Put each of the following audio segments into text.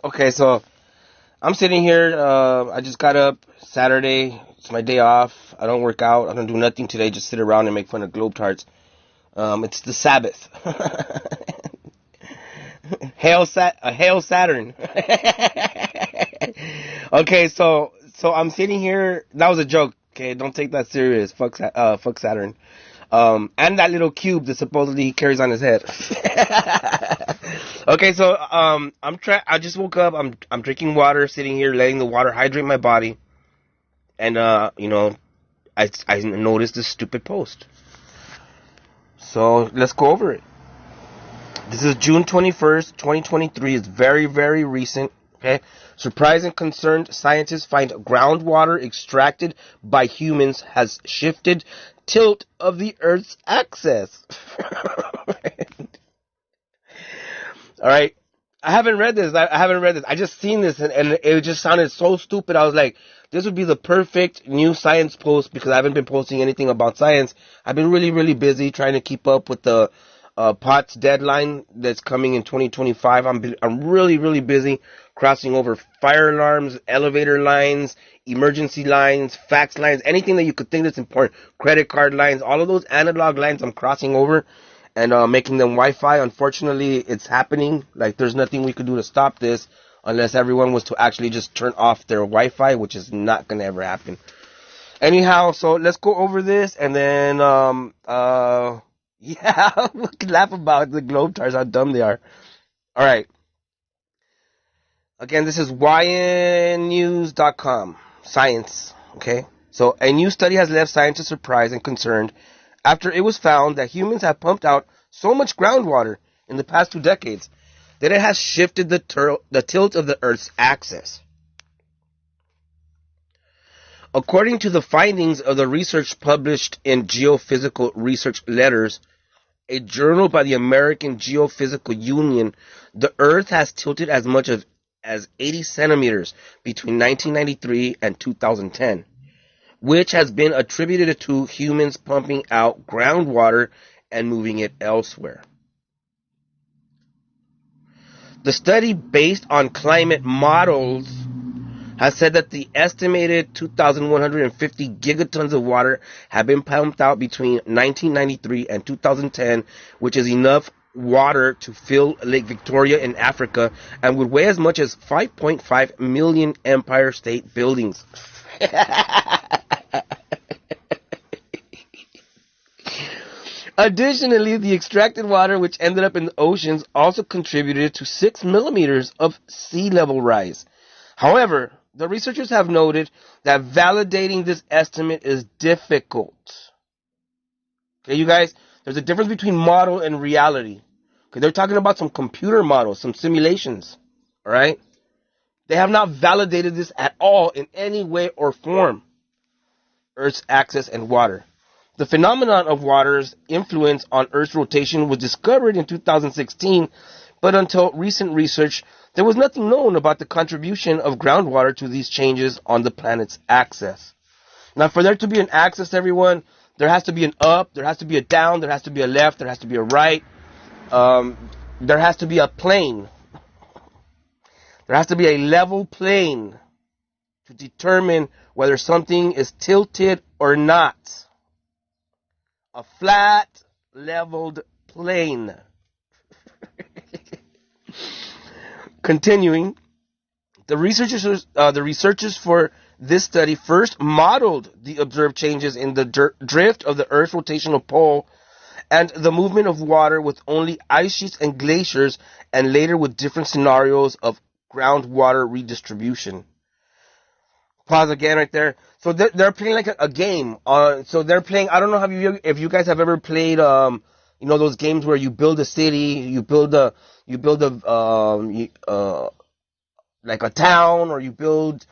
Okay, so I'm sitting here. I just got up Saturday. It's my day off. I don't work out. I don't do nothing today. Just sit around and make fun of Globetards. It's the Sabbath. Hail Saturn. Okay, so I'm sitting here. That was a joke. Okay, don't take that serious. Fuck Saturn. And that little cube that supposedly he carries on his head. Okay, so I just woke up. I'm drinking water, sitting here, letting the water hydrate my body, and I noticed this stupid post. So let's go over it. This is June 21st, 2023. It's very, very recent. Okay. Surprise and concerned scientists find groundwater extracted by humans has shifted tilt of the Earth's axis. All right. I haven't read this. I haven't read this. I just seen this and it just sounded so stupid. I was like, this would be the perfect new science post because I haven't been posting anything about science. I've been really, really busy trying to keep up with the POTS deadline that's coming in 2025. I'm really, really busy crossing over fire alarms, elevator lines, emergency lines, fax lines, anything that you could think that's important, credit card lines, all of those analog lines I'm crossing over and making them Wi-Fi. Unfortunately, it's happening. Like, there's nothing we could do to stop this unless everyone was to actually just turn off their Wi-Fi, which is not going to ever happen. Anyhow, so let's go over this, and then, yeah, we can laugh about the Globetrotters, how dumb they are. All right. Again, this is ynnews.com. Science, okay? So, a new study has left scientists surprised and concerned after it was found that humans have pumped out so much groundwater in the past 2 decades that it has shifted the tilt of the Earth's axis. According to the findings of the research published in Geophysical Research Letters, a journal by the American Geophysical Union, the Earth has tilted as much as 80 centimeters between 1993 and 2010. Which has been attributed to humans pumping out groundwater and moving it elsewhere. The study, based on climate models, has said that the estimated 2,150 gigatons of water have been pumped out between 1993 and 2010, which is enough water to fill Lake Victoria in Africa and would weigh as much as 5.5 million Empire State Buildings. Additionally, the extracted water, which ended up in the oceans, also contributed to 6 millimeters of sea level rise. However, the researchers have noted that validating this estimate is difficult. Okay, you guys, there's a difference between model and reality. Okay, they're talking about some computer models, some simulations. All right? They have not validated this at all in any way or form. Earth's axis and water. The phenomenon of water's influence on Earth's rotation was discovered in 2016, but until recent research, there was nothing known about the contribution of groundwater to these changes on the planet's axis. Now, for there to be an axis, everyone, there has to be an up, there has to be a down, there has to be a left, there has to be a right, there has to be a plane. There has to be a level plane to determine whether something is tilted or not. A flat, leveled plane. Continuing, the researchers for this study first modeled the observed changes in the drift of the Earth's rotational pole and the movement of water with only ice sheets and glaciers, and later with different scenarios of groundwater redistribution. Pause again right there. So they're playing like a game. So they're playing. I don't know if you guys have ever played those games where you build a city, you build a like a town, or you build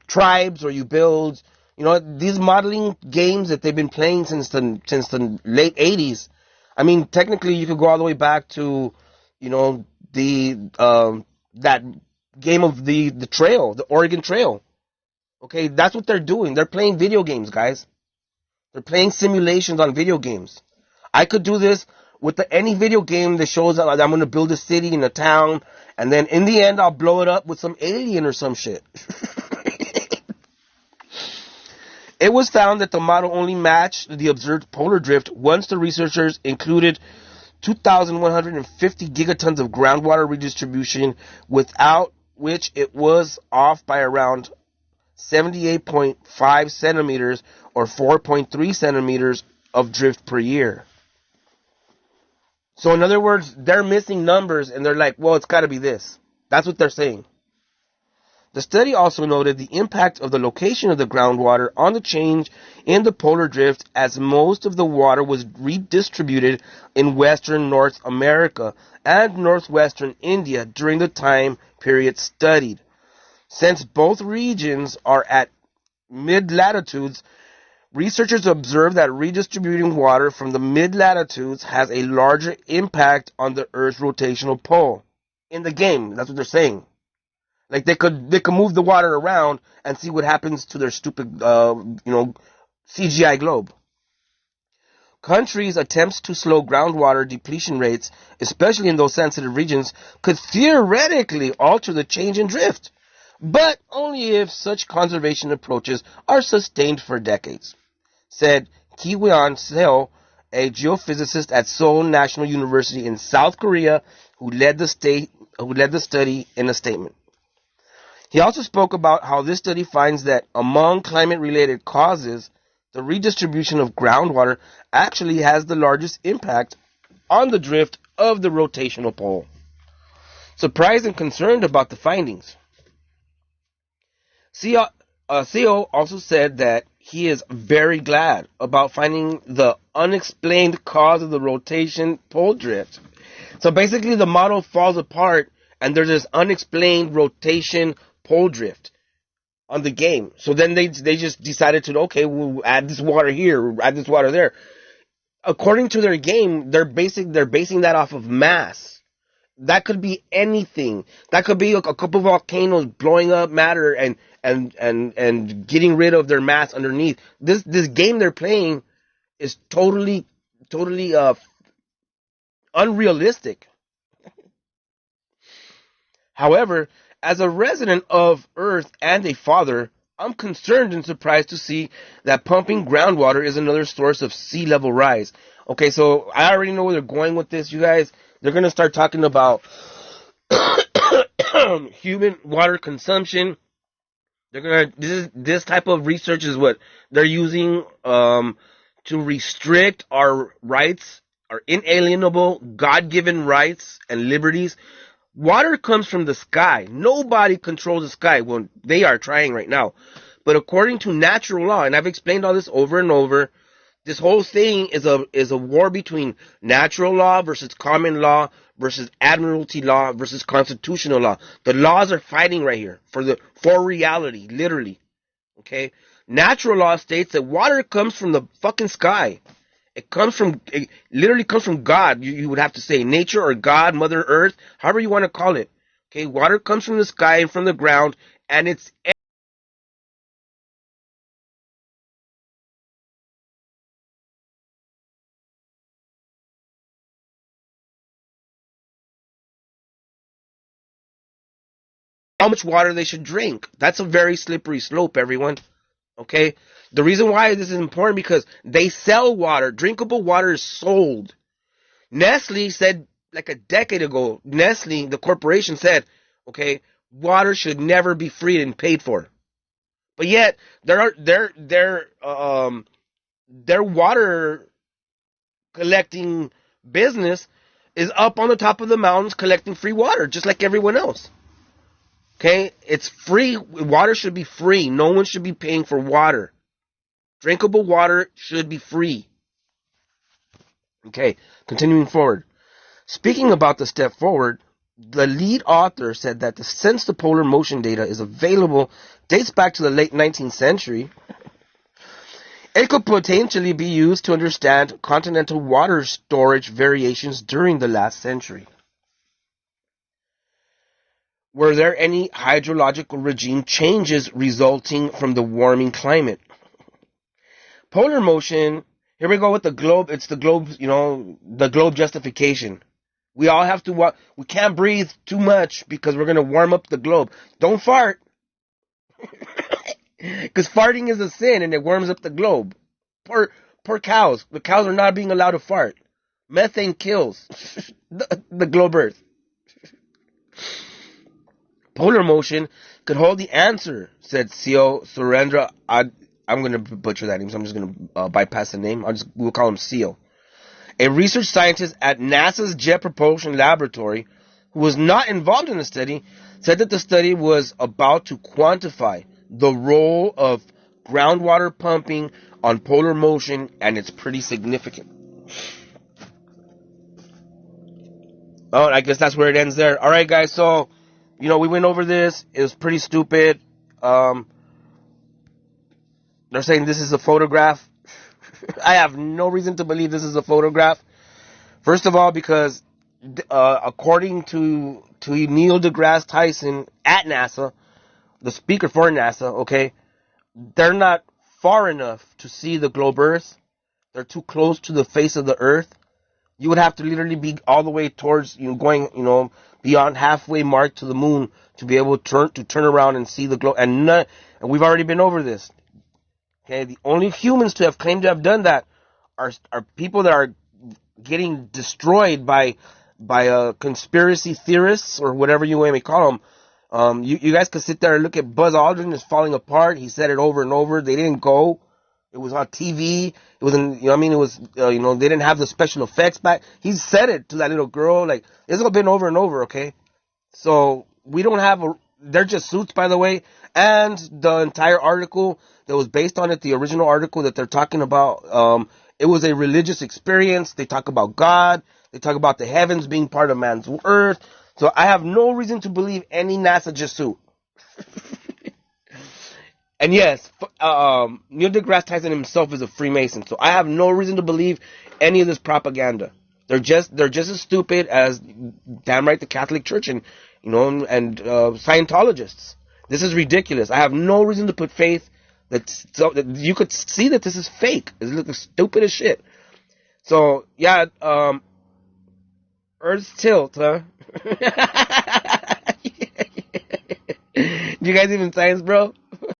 tribes, or you build these modeling games that they've been playing since the late 80s. I mean, technically you could go all the way back to that game of the trail, the Oregon Trail. Okay, that's what they're doing. They're playing video games, guys. They're playing simulations on video games. I could do this with any video game that shows that I'm going to build a city in a town, and then in the end I'll blow it up with some alien or some shit. It was found that the model only matched the observed polar drift once the researchers included 2,150 gigatons of groundwater redistribution, without which it was off by around 78.5 centimeters or 4.3 centimeters of drift per year. So in other words, they're missing numbers and they're like, well, it's got to be this. That's what they're saying. The study also noted the impact of the location of the groundwater on the change in the polar drift, as most of the water was redistributed in western North America and northwestern India during the time period studied. Since both regions are at mid-latitudes, researchers observed that redistributing water from the mid-latitudes has a larger impact on the Earth's rotational pole. In the game, that's what they're saying. Like they could move the water around and see what happens to their stupid, CGI globe. Countries' attempts to slow groundwater depletion rates, especially in those sensitive regions, could theoretically alter the change in drift, but only if such conservation approaches are sustained for decades, said Ki-Hwan Seo, a geophysicist at Seoul National University in South Korea, who led the study in a statement. He also spoke about how this study finds that among climate-related causes, the redistribution of groundwater actually has the largest impact on the drift of the rotational pole. Surprised and concerned about the findings. Seo also said that he is very glad about finding the unexplained cause of the rotation pole drift. So basically the model falls apart and there's this unexplained rotation pole drift on the game. So then they just decided to, okay, we'll add this water here, add this water there. According to their game, they're basing that off of mass. That could be anything. That could be a couple of volcanoes blowing up matter and getting rid of their mass underneath. This game they're playing is totally unrealistic. However, as a resident of Earth and a father, I'm concerned and surprised to see that pumping groundwater is another source of sea level rise. Okay, so I already know where they're going with this, you guys. They're going to start talking about human water consumption. This type of research is what they're using to restrict our rights, our inalienable, God-given rights and liberties. Water comes from the sky. Nobody controls the sky. Well, they are trying right now. But according to natural law, and I've explained all this over and over, this whole thing is a war between natural law versus common law versus admiralty law versus constitutional law. The laws are fighting right here for reality, literally. Okay? Natural law states that water comes from the fucking sky. It literally comes from God. You would have to say nature or God, Mother Earth, however you want to call it. Okay, water comes from the sky and from the ground, and it's how much water they should drink. That's a very slippery slope, everyone. Okay? The reason why this is important because they sell water. Drinkable water is sold. Nestle said like a decade ago, Nestle, the corporation said, okay, water should never be free and paid for. But yet their water collecting business is up on the top of the mountains collecting free water, just like everyone else. Okay? It's free. Water should be free. No one should be paying for water. Drinkable water should be free. Okay, continuing forward. Speaking about the step forward, the lead author said that since the polar motion data is available, dates back to the late 19th century, it could potentially be used to understand continental water storage variations during the last century. Were there any hydrological regime changes resulting from the warming climate? Polar motion Here we go with the globe. It's the globe, the globe justification. We all have to we can't breathe too much because we're going to warm up the globe. Don't fart. Because farting is a sin and it warms up the globe. Poor cows. The cows are not being allowed to fart. Methane kills the globe Earth. Polar motion could hold the answer, said CEO Surendra. I'm going to butcher that name, so I'm just going to bypass the name. We'll call him Seal. A research scientist at NASA's Jet Propulsion Laboratory, who was not involved in the study, said that the study was about to quantify the role of groundwater pumping on polar motion, and it's pretty significant. Oh, I guess that's where it ends there. All right, guys, so, we went over this. It was pretty stupid. They're saying this is a photograph. I have no reason to believe this is a photograph. First of all, because according to Neil deGrasse Tyson at NASA, the speaker for NASA, okay, they're not far enough to see the globe Earth. They're too close to the face of the Earth. You would have to literally be all the way towards, going, beyond halfway mark to the moon to be able to turn around and see the globe. And we've already been over this. Okay, the only humans to have claimed to have done that are people that are getting destroyed by conspiracy theorists or whatever you may call them. You guys could sit there and look at Buzz Aldrin is falling apart. He said it over and over. They didn't go. It was on TV. It was they didn't have the special effects back. He said it to that little girl. Like, it's all been over and over, okay? So, we don't have they're just suits, by the way. And the entire article that was based on it, the original article that they're talking about, it was a religious experience. They talk about God. They talk about the heavens being part of man's earth. So I have no reason to believe any NASA just suit. And yes, Neil deGrasse Tyson himself is a Freemason. So I have no reason to believe any of this propaganda. They're just as stupid as, damn right, the Catholic Church and Scientologists. This is ridiculous. I have no reason to put faith that you could see that this is fake. It looks stupid as shit. So yeah, Earth's tilt, huh? Do you guys even science, bro?